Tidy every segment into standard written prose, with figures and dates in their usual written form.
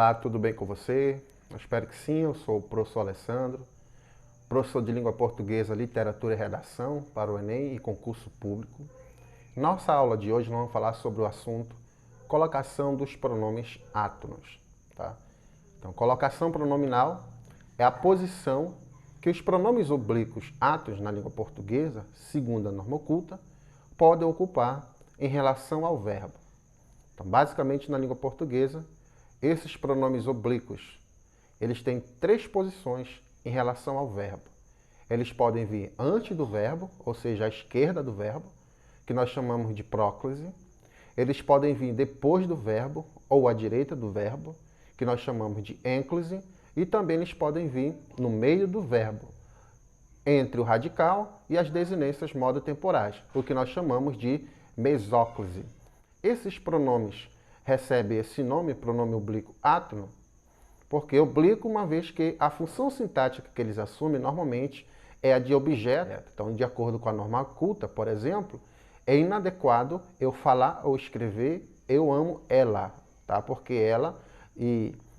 Olá, tudo bem com você? Eu espero que sim, eu sou o professor Alessandro, professor de língua portuguesa, literatura e redação para o Enem e concurso público. Nossa aula de hoje nós vamos falar sobre o assunto colocação dos pronomes átonos. Tá? Então, colocação pronominal é a posição que os pronomes oblíquos átonos na língua portuguesa, segundo a norma oculta, podem ocupar em relação ao verbo. Então, basicamente, na língua portuguesa, esses pronomes oblíquos, eles têm três posições em relação ao verbo. Eles podem vir antes do verbo, ou seja, à esquerda do verbo, que nós chamamos de próclise. Eles podem vir depois do verbo, ou à direita do verbo, que nós chamamos de ênclise. E também eles podem vir no meio do verbo, entre o radical e as desinências modo-temporais, o que nós chamamos de mesóclise. Esses pronomes recebem esse nome, pronome oblíquo átono, porque oblíquo, uma vez que a função sintática que eles assumem normalmente é a de objeto. Então, de acordo com a norma culta, por exemplo, é inadequado eu falar ou escrever eu amo ela, tá? Porque ela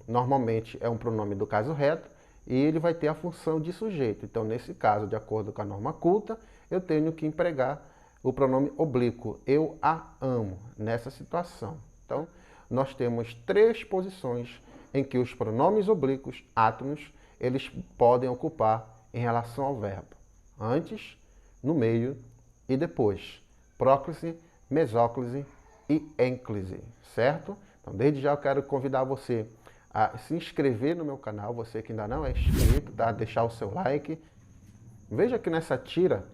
normalmente é um pronome do caso reto e ele vai ter a função de sujeito. Então, nesse caso, de acordo com a norma culta, eu tenho que empregar o pronome oblíquo, eu a amo, nessa situação. Então, nós temos três posições em que os pronomes oblíquos átonos, eles podem ocupar em relação ao verbo. Antes, no meio e depois. Próclise, mesóclise e ênclise, certo? Então, desde já eu quero convidar você a se inscrever no meu canal, você que ainda não é inscrito, tá? Deixar o seu like. Veja que nessa tira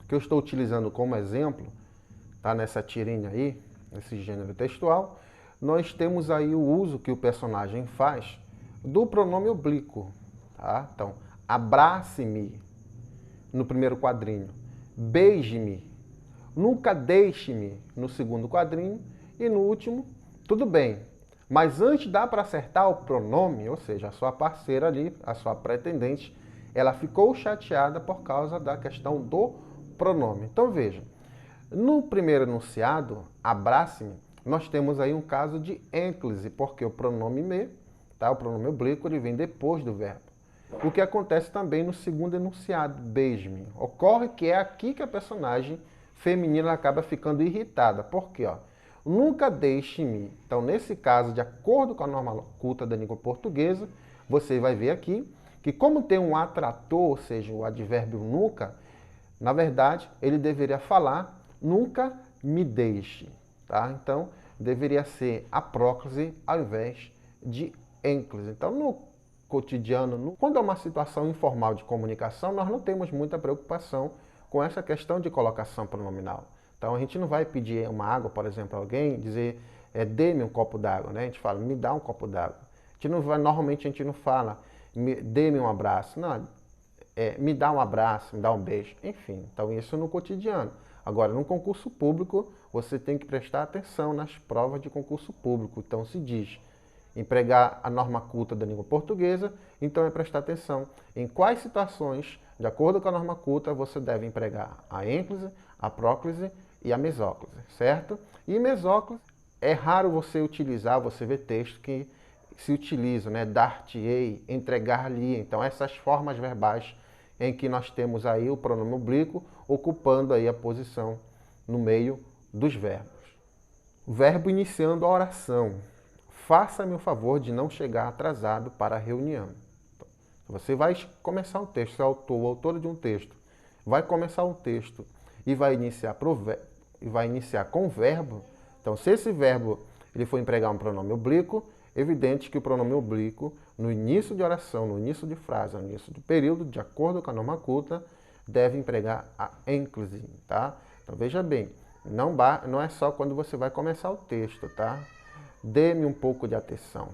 que eu estou utilizando como exemplo, tá? Nessa tirinha aí, esse gênero textual, nós temos aí o uso que o personagem faz do pronome oblíquo. Tá? Então, abrace-me no primeiro quadrinho, beije-me, nunca deixe-me no segundo quadrinho e no último, tudo bem. Mas antes dá para acertar o pronome, ou seja, a sua parceira ali, a sua pretendente, ela ficou chateada por causa da questão do pronome. Então veja, no primeiro enunciado, abrace-me, nós temos aí um caso de ênclise, porque o pronome me, tá? O pronome oblíquo, ele vem depois do verbo. O que acontece também no segundo enunciado, beije-me. Ocorre que é aqui que a personagem feminina acaba ficando irritada. Por quê? Nunca deixe-me. Então, nesse caso, de acordo com a norma culta da língua portuguesa, você vai ver aqui que como tem um atrator, ou seja, o advérbio nunca, na verdade, ele deveria falar nunca me deixe. Tá? Então, deveria ser a próclise ao invés de ênclise. Então, no cotidiano, quando é uma situação informal de comunicação, nós não temos muita preocupação com essa questão de colocação pronominal. Então, a gente não vai pedir uma água, por exemplo, a alguém, dizer, dê-me um copo d'água, né? A gente fala, me dá um copo d'água. Normalmente a gente não fala, dê-me um abraço. Não, me dá um abraço, me dá um beijo. Enfim, então isso no cotidiano. Agora, no concurso público, você tem que prestar atenção nas provas de concurso público. Então, se diz empregar a norma culta da língua portuguesa, então é prestar atenção em quais situações, de acordo com a norma culta, você deve empregar a ênclise, a próclise e a mesóclise, certo? E mesóclise, é raro você utilizar, você vê texto que se utiliza, né? Dar-te-ei, entregar-lhe. Então, essas formas verbais em que nós temos aí o pronome oblíquo ocupando aí a posição no meio dos verbos. O verbo iniciando a oração. Faça-me o favor de não chegar atrasado para a reunião. Então, você vai começar um texto, o autor de um texto vai começar um texto e vai iniciar com o verbo. Então, se esse verbo ele for empregar um pronome oblíquo, evidente que o pronome oblíquo, no início de oração, no início de frase, no início de período, de acordo com a norma culta, deve empregar a ênclise, tá? Então, veja bem, não é só quando você vai começar o texto, tá? Dê-me um pouco de atenção.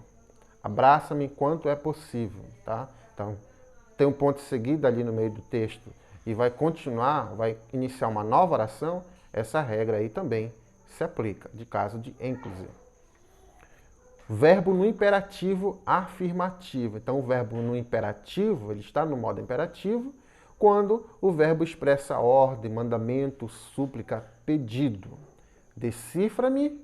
Abraça-me enquanto é possível, tá? Então, tem um ponto seguido ali no meio do texto e vai continuar, vai iniciar uma nova oração, essa regra aí também se aplica, de caso de ênclise. Verbo no imperativo afirmativo. Então, o verbo no imperativo, ele está no modo imperativo, quando o verbo expressa ordem, mandamento, súplica, pedido. Decifra-me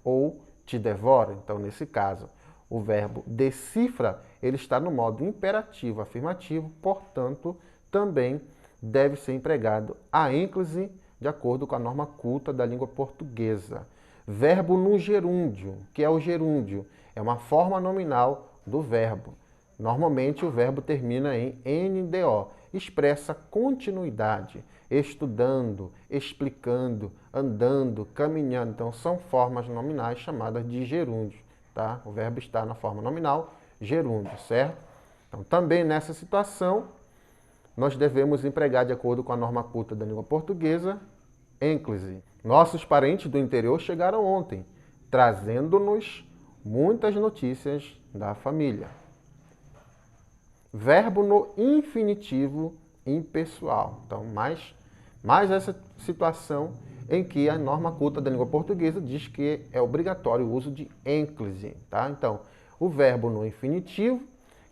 ou te devoro. Então, nesse caso, o verbo decifra, ele está no modo imperativo afirmativo, portanto, também deve ser empregado a ênclise de acordo com a norma culta da língua portuguesa. Verbo no gerúndio, que é o gerúndio, é uma forma nominal do verbo. Normalmente o verbo termina em NDO, expressa continuidade, estudando, explicando, andando, caminhando. Então são formas nominais chamadas de gerúndio, tá? O verbo está na forma nominal gerúndio, certo? Então também nessa situação nós devemos empregar, de acordo com a norma culta da língua portuguesa, ênclise. Nossos parentes do interior chegaram ontem, trazendo-nos muitas notícias da família. Verbo no infinitivo impessoal. Então, mais essa situação em que a norma culta da língua portuguesa diz que é obrigatório o uso de ênclise, tá? Então, o verbo no infinitivo,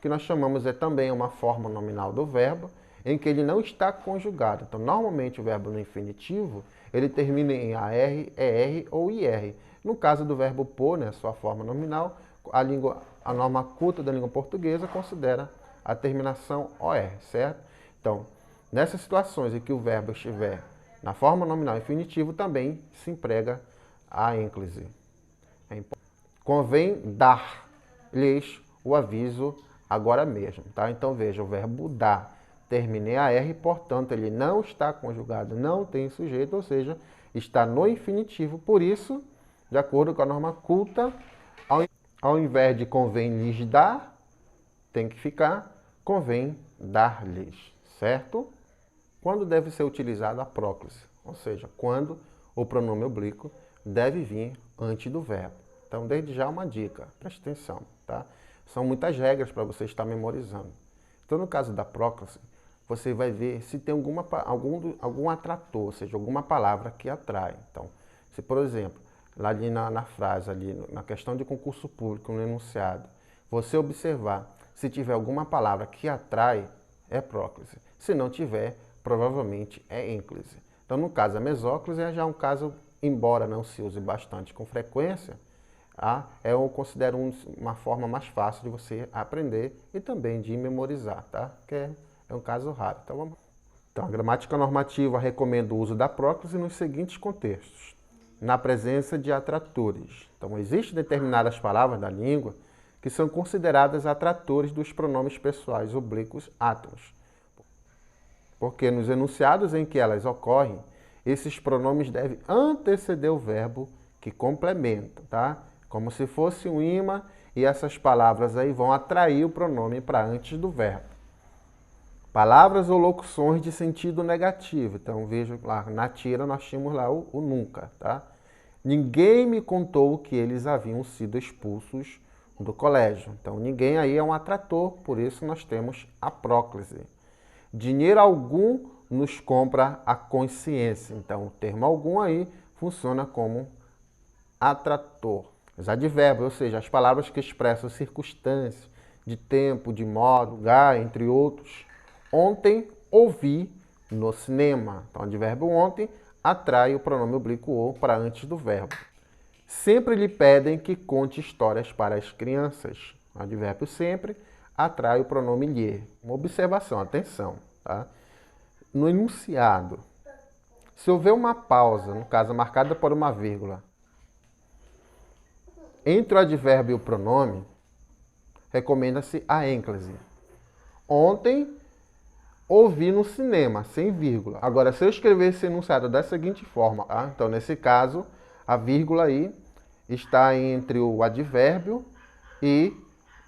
que nós chamamos também uma forma nominal do verbo, em que ele não está conjugado. Então, normalmente o verbo no infinitivo, ele termina em AR, ER ou IR. No caso do verbo pôr, né, sua forma nominal, a norma culta da língua portuguesa considera a terminação OR, certo? Então, nessas situações em que o verbo estiver na forma nominal infinitivo, também se emprega a ênclise. Convém dar-lhes o aviso agora mesmo, tá? Então, veja, o verbo dar termina em AR, portanto, ele não está conjugado, não tem sujeito, ou seja, está no infinitivo. Por isso, de acordo com a norma culta, ao invés de convém lhes dar, tem que ficar convém dar-lhes, certo? Quando deve ser utilizada a próclise, ou seja, quando o pronome oblíquo deve vir antes do verbo. Então, desde já uma dica, preste atenção, tá? São muitas regras para você estar memorizando. Então, no caso da próclise, você vai ver se tem algum atrator, ou seja, alguma palavra que atrai. Então, se, por exemplo, lá ali na frase, ali na questão de concurso público, no enunciado, você observar se tiver alguma palavra que atrai, é próclise. Se não tiver, provavelmente é ênclise. Então, no caso, a mesóclise é já um caso, embora não se use bastante com frequência, eu considero uma forma mais fácil de você aprender e também de memorizar, tá? Que é um caso raro. Então, a gramática normativa recomenda o uso da próclise nos seguintes contextos. Na presença de atratores. Então, existem determinadas palavras da língua que são consideradas atratores dos pronomes pessoais oblíquos átomos. Porque nos enunciados em que elas ocorrem, esses pronomes devem anteceder o verbo que complementa, tá? Como se fosse um imã, e essas palavras aí vão atrair o pronome para antes do verbo. Palavras ou locuções de sentido negativo. Então, veja lá, na tira nós tínhamos lá o nunca, tá? Ninguém me contou que eles haviam sido expulsos do colégio. Então, ninguém aí é um atrator, por isso nós temos a próclise. Dinheiro algum nos compra a consciência. Então, o termo algum aí funciona como atrator. Os advérbios, ou seja, as palavras que expressam circunstâncias, de tempo, de modo, lugar, entre outros. Ontem ouvi no cinema. Então, o advérbio ontem atrai o pronome oblíquo ou para antes do verbo. Sempre lhe pedem que conte histórias para as crianças. O advérbio sempre atrai o pronome lhe. Uma observação, atenção, tá? No enunciado, se houver uma pausa, no caso marcada por uma vírgula, entre o advérbio e o pronome, recomenda-se a ênclise. Ontem ouvi no cinema, sem vírgula. Agora, se eu escrever esse enunciado da seguinte forma, tá? Então, nesse caso, a vírgula aí está entre o advérbio e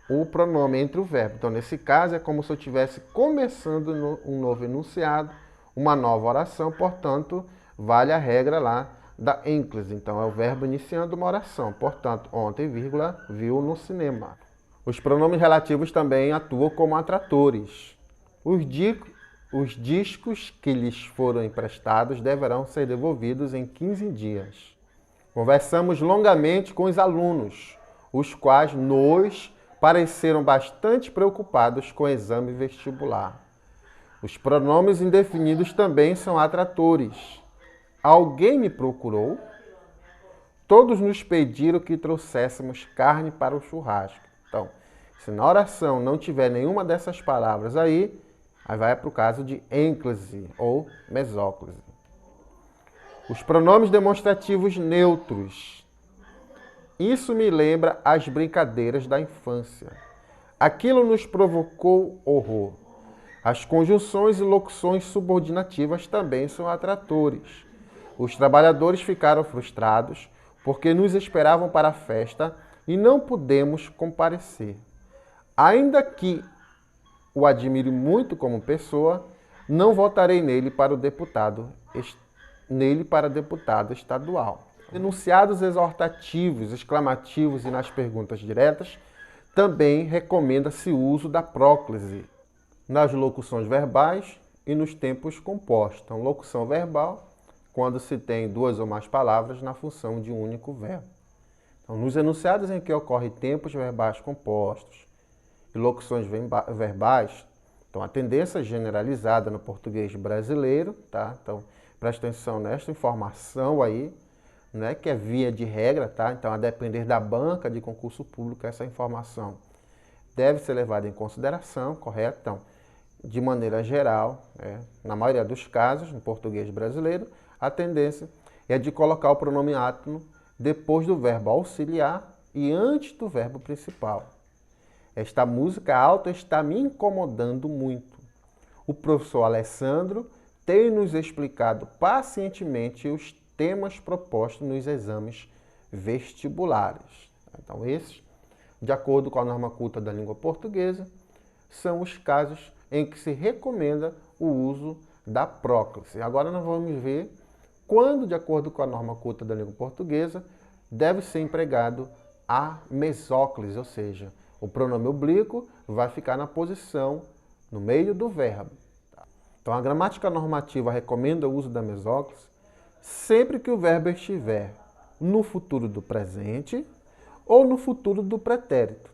o pronome, entre o verbo. Então, nesse caso, é como se eu estivesse começando um novo enunciado, uma nova oração, portanto, vale a regra lá da ênclise. Então, é o verbo iniciando uma oração. Portanto, ontem, vírgula, viu no cinema. Os pronomes relativos também atuam como atratores. Os discos que lhes foram emprestados deverão ser devolvidos em 15 dias. Conversamos longamente com os alunos, os quais nos pareceram bastante preocupados com o exame vestibular. Os pronomes indefinidos também são atratores. Alguém me procurou? Todos nos pediram que trouxéssemos carne para o churrasco. Então, se na oração não tiver nenhuma dessas palavras aí vai para o caso de ênclise ou mesóclise. Os pronomes demonstrativos neutros. Isso me lembra as brincadeiras da infância. Aquilo nos provocou horror. As conjunções e locuções subordinativas também são atratores. Os trabalhadores ficaram frustrados porque nos esperavam para a festa e não pudemos comparecer. Ainda que o admire muito como pessoa, não votarei nele para deputado estadual. Enunciados exortativos, exclamativos e nas perguntas diretas, também recomenda-se o uso da próclise nas locuções verbais e nos tempos compostos. Então, locução verbal, quando se tem duas ou mais palavras na função de um único verbo. Então, nos enunciados em que ocorrem tempos verbais compostos e locuções verbais, então a tendência generalizada no português brasileiro, tá? Então, presta atenção nesta informação aí, né, que é via de regra, tá? Então, a depender da banca de concurso público, essa informação deve ser levada em consideração, correto? Então, de maneira geral, na maioria dos casos, no português brasileiro, a tendência é de colocar o pronome átono depois do verbo auxiliar e antes do verbo principal. Esta música alta está me incomodando muito. O professor Alessandro tem nos explicado pacientemente os temas propostos nos exames vestibulares. Então, esses, de acordo com a norma culta da língua portuguesa, são os casos em que se recomenda o uso da próclise. Agora nós vamos ver quando, de acordo com a norma culta da língua portuguesa, deve ser empregado a mesóclise, ou seja, o pronome oblíquo vai ficar na posição, no meio do verbo. Então, a gramática normativa recomenda o uso da mesóclise sempre que o verbo estiver no futuro do presente ou no futuro do pretérito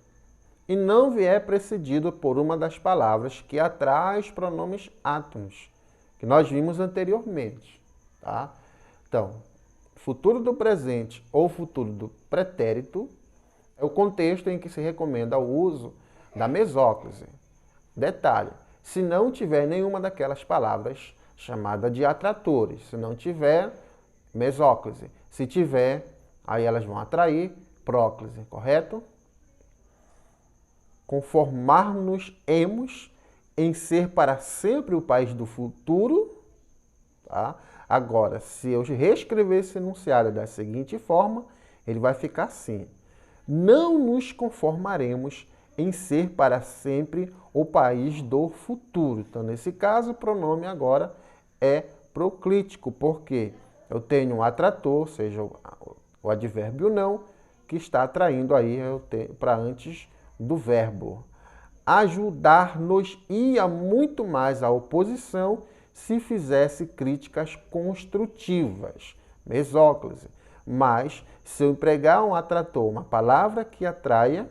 e não vier precedido por uma das palavras que atrai os pronomes átonos, que nós vimos anteriormente. Tá? Então, futuro do presente ou futuro do pretérito é o contexto em que se recomenda o uso da mesóclise. Detalhe, se não tiver nenhuma daquelas palavras chamada de atratores, se não tiver mesóclise, se tiver, aí elas vão atrair próclise, correto? Conformar-nos-emos em ser para sempre o país do futuro, tá? Agora, se eu reescrever esse enunciado da seguinte forma, ele vai ficar assim. Não nos conformaremos em ser para sempre o país do futuro. Então, nesse caso, o pronome agora é proclítico, porque eu tenho um atrator, ou seja, o advérbio não, que está atraindo aí para antes do verbo. Ajudar-nos ia muito mais à oposição se fizesse críticas construtivas, mesóclise. Mas, se eu empregar um atrator, uma palavra que atraia,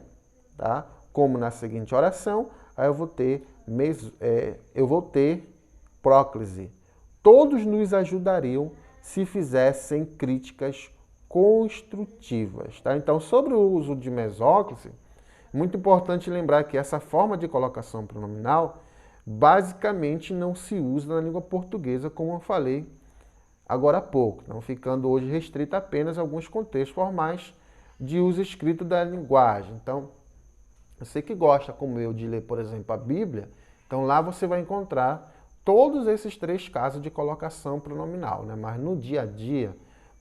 tá? Como na seguinte oração, aí eu vou ter próclise. Todos nos ajudariam se fizessem críticas construtivas. Tá? Então, sobre o uso de mesóclise, muito importante lembrar que essa forma de colocação pronominal basicamente não se usa na língua portuguesa, como eu falei agora há pouco, não ficando hoje restrita apenas a alguns contextos formais de uso escrito da linguagem. Então, você que gosta, como eu, de ler, por exemplo, a Bíblia, então lá você vai encontrar todos esses três casos de colocação pronominal, né? Mas no dia a dia,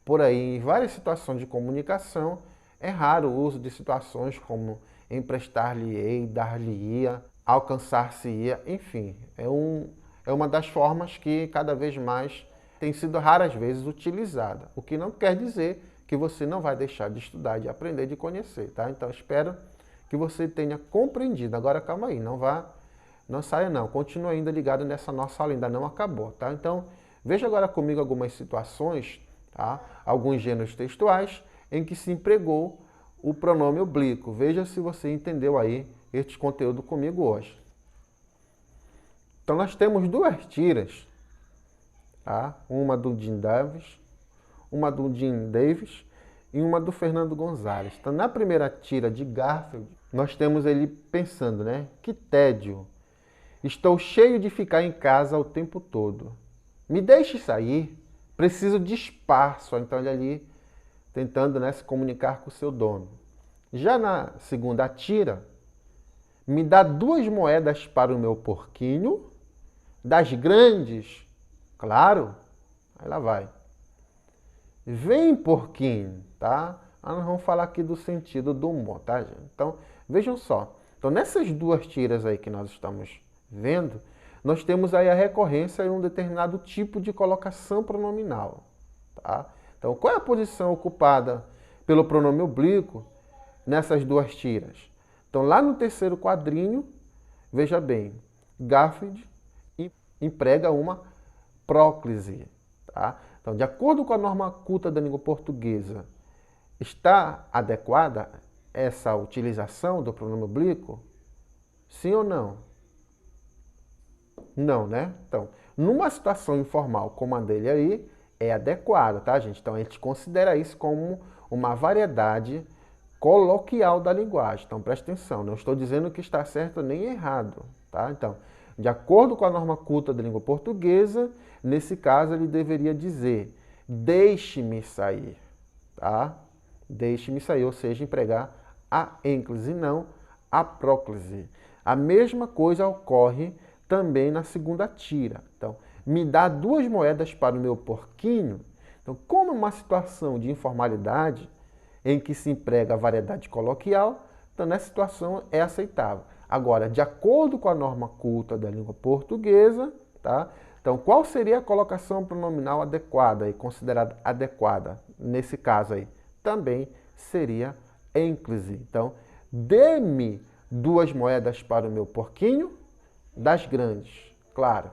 por aí, em várias situações de comunicação, é raro o uso de situações como emprestar-lhe-ei, dar-lhe-ia, alcançar-se-ia, enfim, é uma das formas que cada vez mais tem sido raras vezes utilizada, o que não quer dizer que você não vai deixar de estudar, de aprender, de conhecer, tá? Então, espero que você tenha compreendido. Agora, calma aí, não saia não, continue ainda ligado nessa nossa aula, ainda não acabou, tá? Então, veja agora comigo algumas situações, tá? Alguns gêneros textuais em que se empregou o pronome oblíquo. Veja se você entendeu aí este conteúdo comigo hoje. Então, nós temos duas tiras, tá? Uma do Jim Davis, uma do Jim Davis e uma do Fernando Gonzalez. Então, na primeira tira de Garfield, nós temos ele pensando, né? Que tédio. Estou cheio de ficar em casa o tempo todo. Me deixe sair. Preciso de espaço. Então, ele ali tentando, né, se comunicar com o seu dono. Já na segunda tira, me dá 2 moedas para o meu porquinho, das grandes, claro. Aí lá vai. Vem, porquinho, tá? Nós vamos falar aqui do sentido do humor, tá, gente? Então, vejam só. Então, nessas 2 tiras aí que nós estamos vendo, nós temos aí a recorrência em um determinado tipo de colocação pronominal, tá? Então, qual é a posição ocupada pelo pronome oblíquo nessas 2 tiras? Então, lá no terceiro quadrinho, veja bem, Garfield emprega uma próclise, tá? Então, de acordo com a norma culta da língua portuguesa, está adequada essa utilização do pronome oblíquo? Sim ou não? Não, né? Então, numa situação informal como a dele aí, é adequada, tá, gente? Então, a gente considera isso como uma variedade coloquial da linguagem. Então, preste atenção, não estou dizendo que está certo nem errado, tá? Então, de acordo com a norma culta da língua portuguesa, nesse caso ele deveria dizer, deixe-me sair, tá? Deixe-me sair, ou seja, empregar a ênclise e não a próclise. A mesma coisa ocorre também na segunda tira. Então, me dá 2 moedas para o meu porquinho. Então, como uma situação de informalidade em que se emprega a variedade coloquial, então nessa situação é aceitável. Agora, de acordo com a norma culta da língua portuguesa, tá? Então, qual seria a colocação pronominal adequada e considerada adequada nesse caso aí? Também seria ênclise. Então, dê-me 2 moedas para o meu porquinho, das grandes, claro.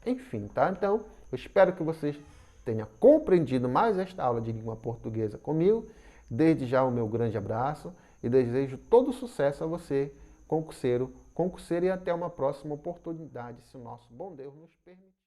Enfim, tá? Então, eu espero que vocês tenham compreendido mais esta aula de língua portuguesa comigo. Desde já o meu grande abraço e desejo todo sucesso a você, concurseiro, concurseira, e até uma próxima oportunidade, se o nosso bom Deus nos permitir.